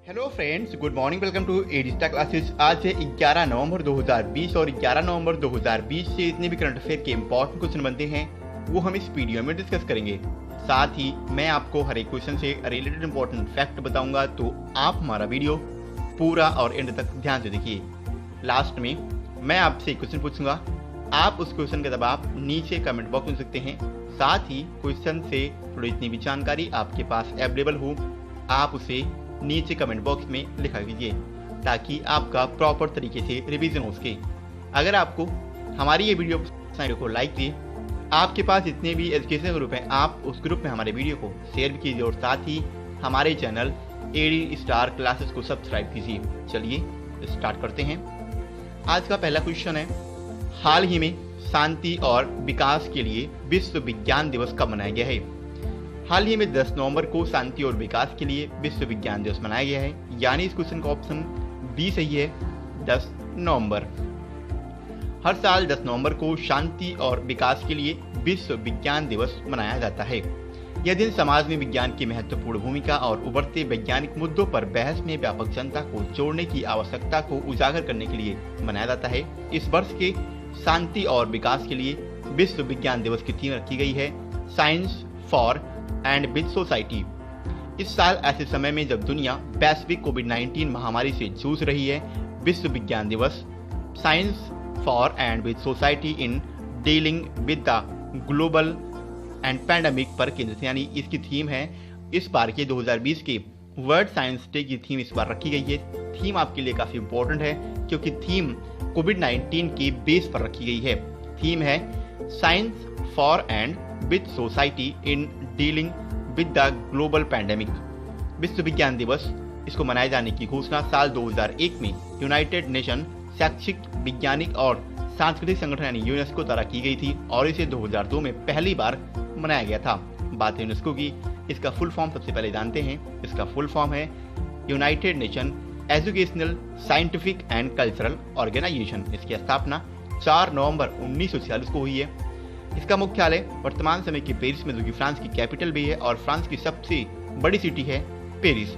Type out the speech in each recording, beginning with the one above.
Hello friends, good morning. Welcome to Adista classes. आज है 11 नवंबर 2020 और 11 नवंबर 2020 से जितने भी करंट अफेयर के इंपॉर्टेंट क्वेश्चन बनते हैं वो हम इस वीडियो में डिस्कस करेंगे। साथ ही मैं आपको हर एक क्वेश्चन से रिलेटेड इंपॉर्टेंट फैक्ट बताऊंगा, तो आप हमारा वीडियो पूरा और एंड तक ध्यान से देखिए। लास्ट में मैं आपसे एक क्वेश्चन पूछूंगा, आप उस क्वेश्चन का जवाब नीचे कमेंट बॉक्स में दे सकते हैं। साथ ही क्वेश्चन से थोड़ी जितनी भी जानकारी आपके पास अवेलेबल हो आप उसे नीचे कमेंट बॉक्स में लिखा कीजिए, ताकि आपका प्रॉपर तरीके से रिवीजन हो सके। अगर आपको हमारी ये वीडियो को लाइक किए, आपके पास जितने भी एजुकेशन ग्रुप हैं आप उस ग्रुप में हमारे वीडियो को शेयर भी कीजिए और साथ ही हमारे चैनल एडी स्टार क्लासेस को सब्सक्राइब कीजिए। चलिए स्टार्ट करते हैं। आज का पहला क्वेश्चन है, हाल ही में शांति और विकास के लिए विश्व विज्ञान दिवस कब मनाया गया है? हाल ही में 10 नवंबर को शांति और विकास के लिए विश्व विज्ञान दिवस मनाया गया है, यानी इस क्वेश्चन का ऑप्शन बी सही है, 10 नवंबर। हर साल 10 नवंबर को शांति और विकास के लिए विश्व विज्ञान दिवस मनाया जाता है। यह दिन समाज में विज्ञान की महत्वपूर्ण भूमिका और उभरते वैज्ञानिक मुद्दों पर बहस में व्यापक जनता को जोड़ने की आवश्यकता को उजागर करने के लिए मनाया जाता है। इस वर्ष के शांति और विकास के लिए विश्व विज्ञान दिवस की थीम रखी गई है, science for and with society. इस साल ऐसे समय में जब दुनिया वैश्विक कोविड-19 महामारी से जूझ रही है, विश्व विज्ञान दिवस science for and with society in dealing with the global and pandemic पर केंद्रित, यानी इसकी थीम है इस बार के 2020 के वर्ल्ड साइंस डे की थीम इस बार रखी गई है। थीम आपके लिए काफी इंपॉर्टेंट है क्योंकि थीम कोविड-19 के बेस पर रखी गई है। थीम है science for and with society in dealing with the global pandemic. विश्व विज्ञान दिवस इसको मनाए जाने की घोषणा साल 2001 में यूनाइटेड नेशन शैक्षिक, वैज्ञानिक और सांस्कृतिक संगठन यानी यूनेस्को द्वारा की गई थी और इसे 2002 में पहली बार मनाया गया था। बात है यूनेस्को की, इसका फुल फॉर्म सबसे पहले जानते हैं। इसका फुल फॉर्म है United Nation educational, scientific and cultural organisation. इसकी स्थापना 4 नवंबर 1946 को हुई है। इसका मुख्यालय वर्तमान समय के पेरिस में, जो कि फ्रांस की कैपिटल भी है और फ्रांस की सबसे बड़ी सिटी है पेरिस,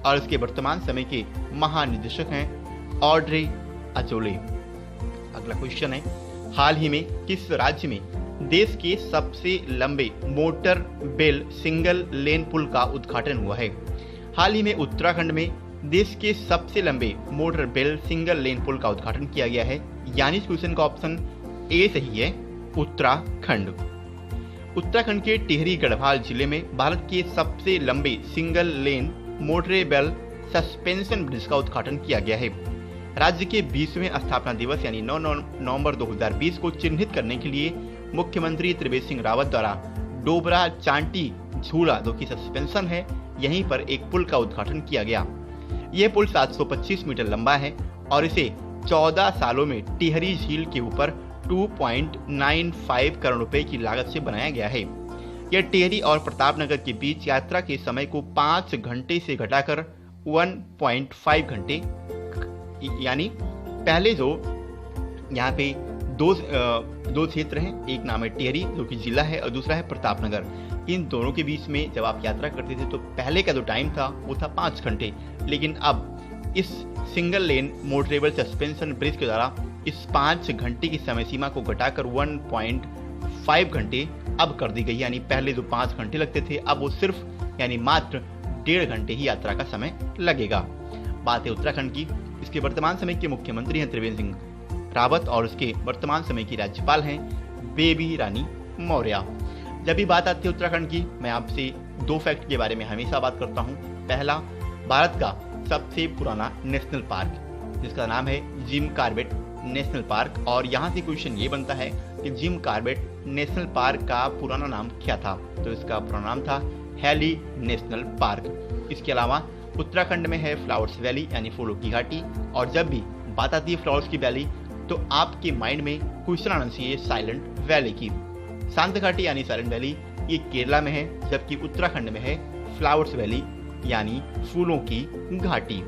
और इसके वर्तमान समय के महानिदेशक हैं ऑड्रे अजोले। अगला क्वेश्चन है, हाल ही में किस राज्य में देश के सबसे लंबे मोटर बेल सिंगल लेन पुल का उद्घाटन हुआ है? हाल ही में उत्तराखंड में देश के सबसे लंबे मोटर बेल सिंगल लेन पुल का उद्घाटन किया गया है, यानी इस क्वेश्चन का ऑप्शन ए सही है, उत्तराखंड। उत्तराखंड के टिहरी गढ़वाल जिले में भारत के सबसे लंबे single lane motorable suspension bridge का उद्घाटन किया गया है। राज्य के 20वें स्थापना दिवस यानी 9 नवंबर 2020 को चिन्हित करने के लिए मुख्यमंत्री त्रिवेंद्र सिंह रावत द्वारा डोबरा चांटी झूला, जो कि सस्पेंशन है, यहीं पर एक पुल का उद्घाटन किया गया। यह पुल 725 मीटर लंबा है और इसे 14 सालों में टिहरी झील के ऊपर 2.95 करोड़ रुपए की लागत से बनाया गया है। यह टिहरी और प्रतापनगर के बीच यात्रा के समय को 5 घंटे से घटाकर 1.5 घंटे, यानी पहले जो यहाँ पे दो क्षेत्र हैं, एक नाम है टिहरी जो कि जिला है और दूसरा है प्रतापनगर। इन दोनों के बीच में जब आप यात्रा करते थे तो पहले का जो टाइम था वो था 5 घंटे, लेकिन अब इस single lane motorable suspension bridge के द्वारा इस 5 घंटे की समय सीमा को घटाकर 1.5 घंटे अब कर दी गई, यानी पहले जो 5 घंटे लगते थे अब वो सिर्फ यानी मात्र 1.5 घंटे ही यात्रा का समय लगेगा। बात है उत्तराखंड की। इसके वर्तमान समय के मुख्यमंत्री हैं त्रिवेंद्र सिंह रावत और उसके वर्तमान समय की राज्यपाल हैं बेबी रानी मौर्य। जब भी बात आती है उत्तराखंड की, मैं आपसे 2 फैक्ट के बारे में हमेशा बात करता हूँ। पहला, भारत का सबसे पुराना नेशनल पार्क जिसका नाम है जिम कॉर्बेट नेशनल पार्क, और यहाँ से क्वेश्चन ये बनता है कि जिम कॉर्बेट नेशनल पार्क का पुराना नाम क्या था? तो इसका पुराना नाम था हैली नेशनल पार्क। इसके अलावा उत्तराखंड में है फ्लावर्स वैली यानी फूलों की घाटी, और जब भी बात आती है फ्लावर्स की वैली तो आपके माइंड में क्वेश्चन आना चाहिए साइलेंट वैली की। शांत घाटी यानी साइलेंट वैली ये केरला में है, जबकि उत्तराखंड में है फ्लावर्स वैली यानी फूलों की घाटी।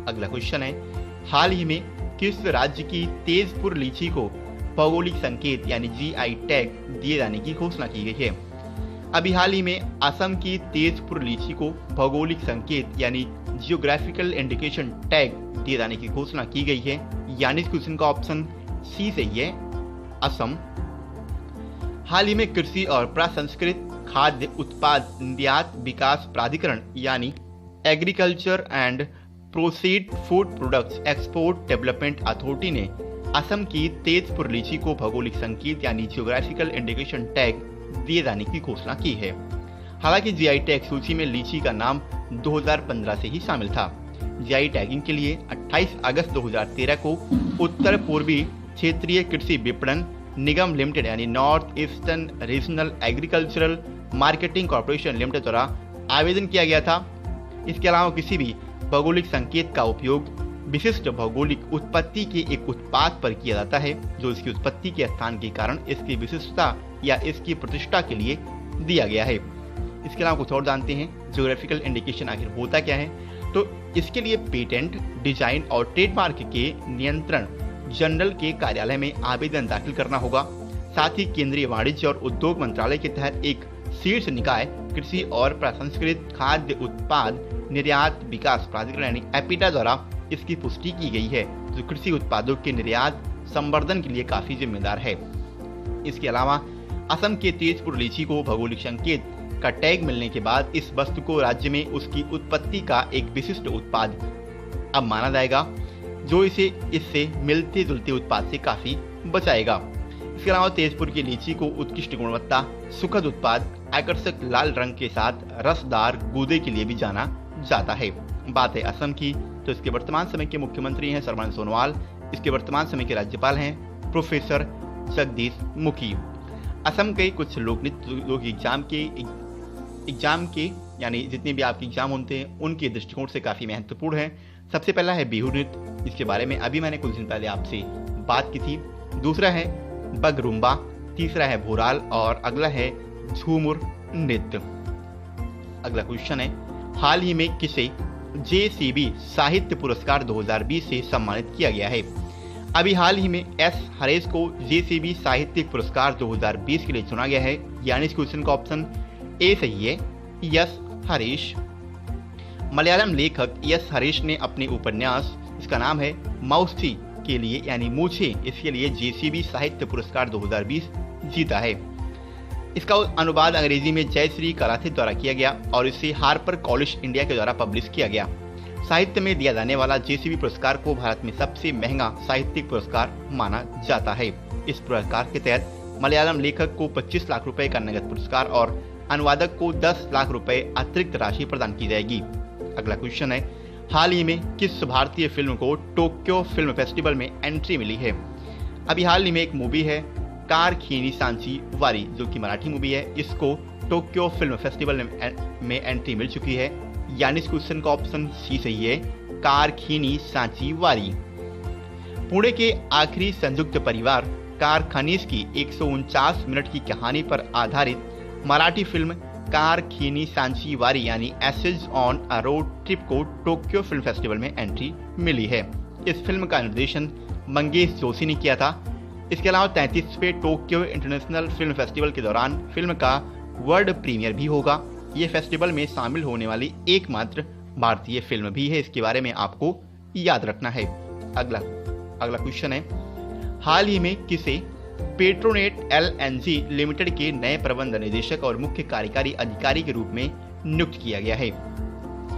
अगला क्वेश्चन है, हाल ही में किस राज्य की तेजपुर लीची को भौगोलिक संकेत यानी GI टैग दिए जाने की घोषणा की गई है? अभी हाल ही में असम की तेजपुर लीची को भौगोलिक संकेत यानी जियोग्राफिकल इंडिकेशन टैग दिए जाने की घोषणा की गई है, यानी इस क्वेश्चन का ऑप्शन सी सही है, असम। हाल ही में कृषि और प्रसंस्कृत खाद्य उत्पाद निर्यात विकास प्राधिकरण यानी agriculture and processed food products export development authority ने असम की तेजपुर लीची को भौगोलिक संकेत यानी जियोग्राफिकल इंडिकेशन टैग दिए जाने की घोषणा की है। हालांकि जीआई टैग सूची में लीची का नाम 2015 से ही शामिल था। जीआई टैगिंग के लिए 28 अगस्त 2013 को उत्तर पूर्वी क्षेत्रीय कृषि विपणन निगम लिमिटेड यानी north eastern regional agricultural marketing corporation limited द्वारा आवेदन किया गया था। इसके अलावा किसी भी भौगोलिक संकेत का उपयोग विशिष्ट भौगोलिक उत्पत्ति के एक उत्पाद पर किया जाता है जो इसकी उत्पत्ति के स्थान के कारण इसकी विशिष्टता या इसकी प्रतिष्ठा के लिए दिया गया है। इसके अलावा कुछ और जानते हैं, ज्योग्राफिकल इंडिकेशन आखिर होता क्या है। तो इसके लिए पेटेंट, डिजाइन और ट्रेडमार्क के नियंत्रण जनरल के कार्यालय में आवेदन दाखिल करना होगा। साथ ही केंद्रीय वाणिज्य और उद्योग मंत्रालय के तहत एक शीर्ष निकाय कृषि और प्रसंस्कृत खाद्य उत्पाद निर्यात विकास प्राधिकरण यानी एपिटा द्वारा इसकी पुष्टि की गई है, जो कृषि उत्पादों के निर्यात संवर्धन के लिए काफी जिम्मेदार है। इसके अलावा असम के तेजपुर लीची को भौगोलिक संकेत का टैग मिलने के बाद इस वस्तु को राज्य में उसकी उत्पत्ति का एक विशिष्ट उत्पाद अब माना जाएगा, जो इसे इससे मिलते जुलते उत्पाद से काफी बचाएगा। इसके अलावा तेजपुर की लीची को उत्कृष्ट गुणवत्ता, सुखद उत्पाद, आकर्षक लाल रंग के साथ रसदार गूदे के लिए भी जाना जाता है। बात है असम की, तो इसके वर्तमान समय के मुख्यमंत्री हैं सर्बानंद सोनोवाल। इसके वर्तमान समय के राज्यपाल हैं प्रोफेसर जगदीश मुखी। असम के कुछ लोक नृत्य जो एग्जाम के यानी जितने भी आपके एग्जाम होते हैं उनके दृष्टिकोण से काफी महत्वपूर्ण है। सबसे पहला है बिहू नृत्य, इसके बारे में अभी मैंने कुछ दिन पहले आपसे बात की थी। दूसरा है बगरुम्बा, तीसरा है भोराल और अगला है झूमुर नृत्य। अगला क्वेश्चन है, हाल ही में किसे जेसीबी साहित्य पुरस्कार 2020 से सम्मानित किया गया है। अभी हाल ही में एस हरीश को जेसीबी साहित्यिक पुरस्कार 2020 के लिए चुना गया है, यानी इस क्वेश्चन का ऑप्शन ए सही है, यस हरीश। मलयालम लेखक यस हरीश ने अपने उपन्यास, इसका नाम है माउसी के लिए यानी मूछे, इसके लिए जेसीबी साहित्य पुरस्कार 2020 जीता है। इसका अनुवाद अंग्रेजी में जयश्री कराथे द्वारा किया गया और इसे हार्पर कॉलिश इंडिया के द्वारा पब्लिश किया गया। साहित्य में दिया जाने वाला जेसीबी पुरस्कार को भारत में सबसे महंगा साहित्यिक पुरस्कार माना जाता है। इस पुरस्कार के तहत मलयालम लेखक को 25 लाख रुपए का नगद पुरस्कार और अनुवादक को 10 लाख रुपए अतिरिक्त राशि प्रदान की जाएगी। अगला क्वेश्चन है, हाल ही में किस भारतीय फिल्म को टोक्यो फिल्म फेस्टिवल में एंट्री मिली है। अभी हाल ही में एक मूवी है कार खीनी सांची वारी, जो कि मराठी मूवी है, इसको टोक्यो फिल्म फेस्टिवल में एंट्री मिल चुकी है, यानी इस क्वेश्चन का ऑप्शन सी सही है, कार खीनी सांची वारी। पुणे के आखिरी संयुक्त परिवार कारखानीज की 149 मिनट की कहानी पर आधारित Marathi film Karkhanisanchi Wari यानी essays on a road trip को टोक्यो फिल्म फेस्टिवल में एंट्री मिली है। इस फिल्म का निर्देशन मंगेश जोशी ने किया था। इसके अलावा 33वें टोक्यो इंटरनेशनल फिल्म फेस्टिवल के दौरान फिल्म का वर्ल्ड प्रीमियर भी होगा। ये फेस्टिवल में शामिल होने वाली एकमात्र भारतीय फिल्म भी है, इसके बारे में आपको याद रखना है। अगला क्वेश्चन है, हाल ही में किसे पेट्रोनेट एलएनजी लिमिटेड के नए प्रबंध निदेशक और मुख्य कार्यकारी अधिकारी के रूप में नियुक्त किया गया है।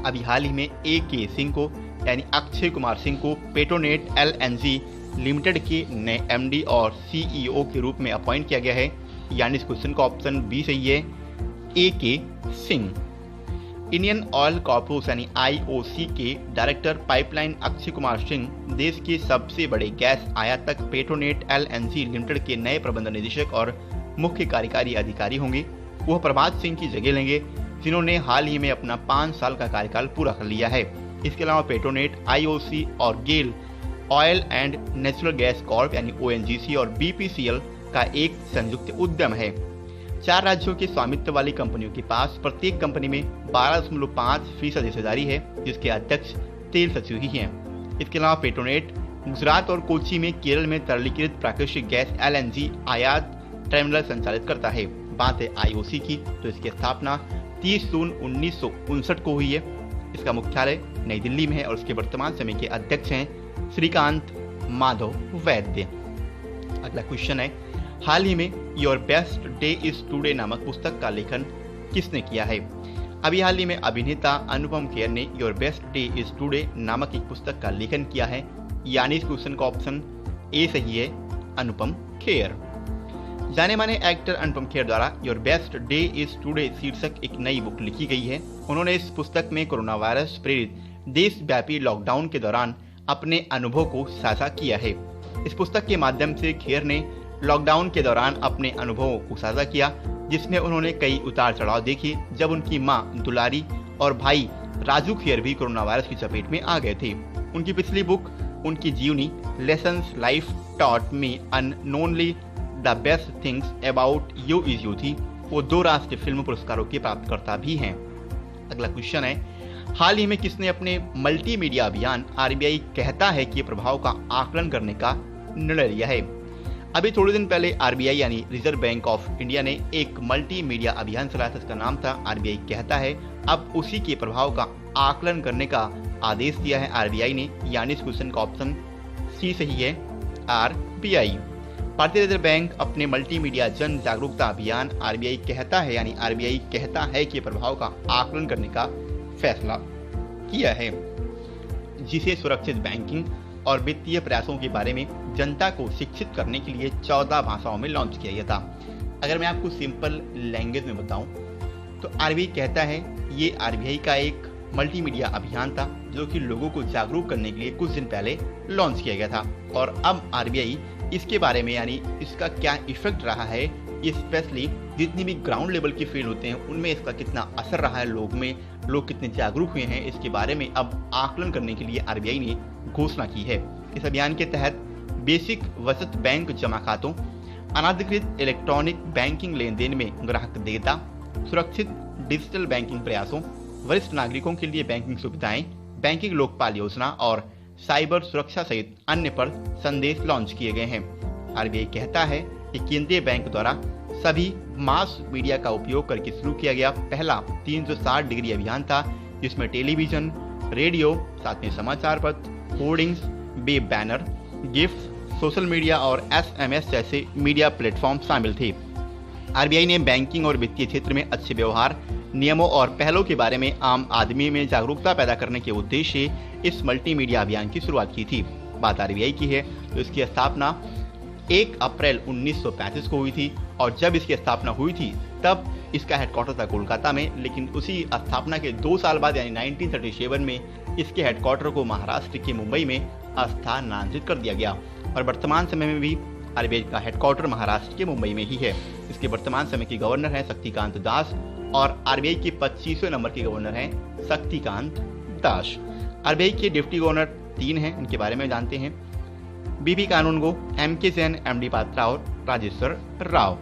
अभी हाल ही में ए.के. सिंह को यानी अक्षय कुमार सिंह को पेट्रोनेट एलएनजी लिमिटेड के नए एमडी और सीईओ के रूप में अपॉइंट किया गया है, यानी इस क्वेश्चन का ऑप्शन बी सही है, A K. Singh. Indian Oil Corporation यानी आईओसी के डायरेक्टर पाइपलाइन अक्षय कुमार सिंह देश के सबसे बड़े गैस आयातक पेट्रोनेट एलएनजी लिमिटेड के नए प्रबंध निदेशक और मुख्य कार्यकारी अधिकारी होंगे। वह प्रभात सिंह की जगह लेंगे, जिन्होंने हाल ही में अपना 5 साल का कार्यकाल पूरा कर लिया है। इसके अलावा पेट्रोनेट आईओसी और GAIL oil and natural gas corp यानी ओएनजीसी और बीपीसीएल का एक संयुक्त उद्यम है। 4 राज्यों के स्वामित्व वाली कंपनियों के पास प्रत्येक कंपनी में 12.5% हिस्सेदारी है, जिसके अध्यक्ष तेल सचिव ही हैं। इसके अलावा पेट्रोनेट गुजरात और कोच्चि में केरल में तरलीकृत प्राकृतिक गैस एलएनजी आयात टर्मिनल संचालित करता है। बात है आईओसी की, तो इसकी स्थापना 30 जून 1959 को हुई है। इसका मुख्यालय नई दिल्ली में है और इसके वर्तमान समय के अध्यक्ष हैं श्रीकांत माधव वैद्य। अगला क्वेश्चन है, हाल ही में your best day is today नामक पुस्तक का लेखन किसने किया है? अभी हाल ही में अभिनेता अनुपम खेर ने your best day is today नामक एक पुस्तक का लेखन किया है, यानी इस क्वेश्चन का ऑप्शन ए सही है, अनुपम खेर। जाने माने एक्टर अनुपम खेर द्वारा your best day is today शीर्षक एक नई बुक लिखी गई है। उन्होंने इस पुस्तक में कोरोना वायरस प्रेरित देशव्यापी लॉकडाउन के दौरान अपने अनुभव को साझा किया है। इस पुस्तक के माध्यम से खेर ने लॉकडाउन के दौरान अपने अनुभवों को साझा किया, जिसमें उन्होंने कई उतार चढ़ाव देखे जब उनकी मां दुलारी और भाई राजू खेर भी कोरोना वायरस की चपेट में आ गए थे। उनकी पिछली बुक उनकी जीवनी lessons life taught me unknowingly the best things about you is you थी। वो 2 राष्ट्रीय फिल्म पुरस्कारों के प्राप्तकर्ता भी हैं। अगला क्वेश्चन है, हाल ही में किसने अपने मल्टीमीडिया अभियान आरबीआई कहता है कि प्रभाव का आकलन करने का निर्णय लिया है? अभी थोड़े दिन पहले आरबीआई यानी रिजर्व बैंक ऑफ इंडिया ने एक मल्टीमीडिया अभियान चलाया था, इसका नाम था आरबीआई कहता है। अब उसी के प्रभाव का आकलन करने का आदेश दिया है आरबीआई ने, यानी इस क्वेश्चन का ऑप्शन सी सही है, आरबीआई। भारतीय रिजर्व बैंक अपने मल्टीमीडिया जन जागरूकता अभियान आरबीआई कहता है यानी आरबीआई कहता है के प्रभाव का आकलन करने का फैसला किया है, जिसे सुरक्षित बैंकिंग और वित्तीय प्रयासों के बारे में जनता को शिक्षित करने के लिए 14 भाषाओं में लॉन्च किया गया था। अगर मैं आपको सिंपल लैंग्वेज में बताऊं तो आरबीआई कहता है ये आरबीआई का एक मल्टीमीडिया अभियान था जो कि लोगों को जागरूक करने के लिए कुछ दिन पहले लॉन्च किया गया था, और अब आरबीआई इसके बारे में यानी इसका क्या इफेक्ट रहा है, स्पेशली जितनी भी ग्राउंड लेवल की फील्ड होते हैं उनमें इसका कितना असर रहा है, लोग कितने जागरूक हुए हैं, इसके बारे में अब आकलन करने के लिए आरबीआई ने घोषणा की है। इस अभियान के तहत बेसिक बचत बैंक जमा खातों, अनाधिकृत इलेक्ट्रॉनिक बैंकिंग लेन देन में ग्राहक देयता, सुरक्षित डिजिटल बैंकिंग प्रयासों, वरिष्ठ नागरिकों के लिए बैंकिंग सुविधाएं, बैंकिंग लोकपाल योजना और साइबर सुरक्षा सहित अन्य पर संदेश लॉन्च किए गए हैं। आरबीआई कहता है कि केंद्रीय बैंक द्वारा सभी मास मीडिया का उपयोग करके शुरू किया गया पहला 360 डिग्री अभियान था, जिसमें टेलीविजन, रेडियो, साथ में समाचार पत्र, hoardings, web banner, gift, social media और एसएमएस जैसे मीडिया प्लेटफॉर्म शामिल थे। आरबीआई ने बैंकिंग और वित्तीय क्षेत्र में अच्छे व्यवहार, नियमों और पहलों के बारे में आम आदमी में जागरूकता पैदा करने के उद्देश्य से इस मल्टीमीडिया अभियान की शुरुआत की थी। बात आरबीआई की है तो इसकी स्थापना 1 अप्रैल 1935 को हुई थी, और जब इसकी स्थापना हुई थी तब इसका हेडक्वार्टर था कोलकाता में, लेकिन उसी स्थापना के 2 साल बाद यानी 1937 में इसके हेडक्वार्टर को महाराष्ट्र के मुंबई में स्थानांतरित कर दिया गया, और वर्तमान समय में भी आरबीआई का हेडक्वार्टर महाराष्ट्र के मुंबई में ही है। इसके वर्तमान समय के गवर्नर हैं शक्तिकांत दास, और आरबीआई के 25वें नंबर के गवर्नर हैं शक्तिकांत दास। आरबीआई के डिप्टी गवर्नर 3 हैं, उनके बारे में जानते हैं, बीबी कानूनगो, एमके जैन, एमडी पात्रा और राजेश्वर राव।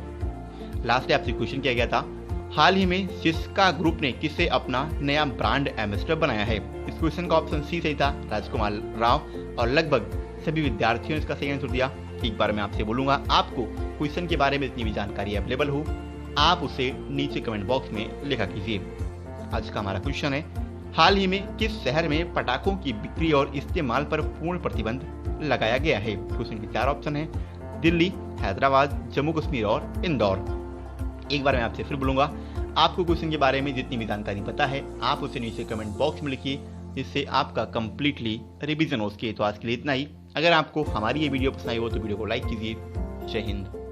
लास्ट आपसे क्वेश्चन किया गया था, हाल ही में सिस्का ग्रुप ने किसे अपना नया ब्रांड एम्बेसडर बनाया है? इस क्वेश्चन का ऑप्शन सी सही था, राजकुमार राव, और लगभग सभी विद्यार्थियों ने इसका सही आंसर दिया। एक बार मैं आपसे बोलूंगा, आपको क्वेश्चन के बारे में जितनी भी जानकारी अवेलेबल हो आप उसे नीचे कमेंट बॉक्स में लिखा कीजिए। आज का हमारा क्वेश्चन है, हाल ही में किस शहर में पटाखों की बिक्री और इस्तेमाल पर पूर्ण प्रतिबंध लगाया गया है? क्वेश्चन के 4 ऑप्शन है, दिल्ली, हैदराबाद, जम्मू कश्मीर और इंदौर। एक बार मैं आपसे फिर बोलूंगा, आपको क्वेश्चन के बारे में जितनी भी जानकारी पता है आप उसे नीचे कमेंट बॉक्स में लिखिए, जिससे आपका कंप्लीटली रिवीजन हो सके। तो आज के लिए इतना ही। अगर आपको हमारी ये वीडियो पसंद आई हो तो वीडियो को लाइक कीजिए। जय हिंद।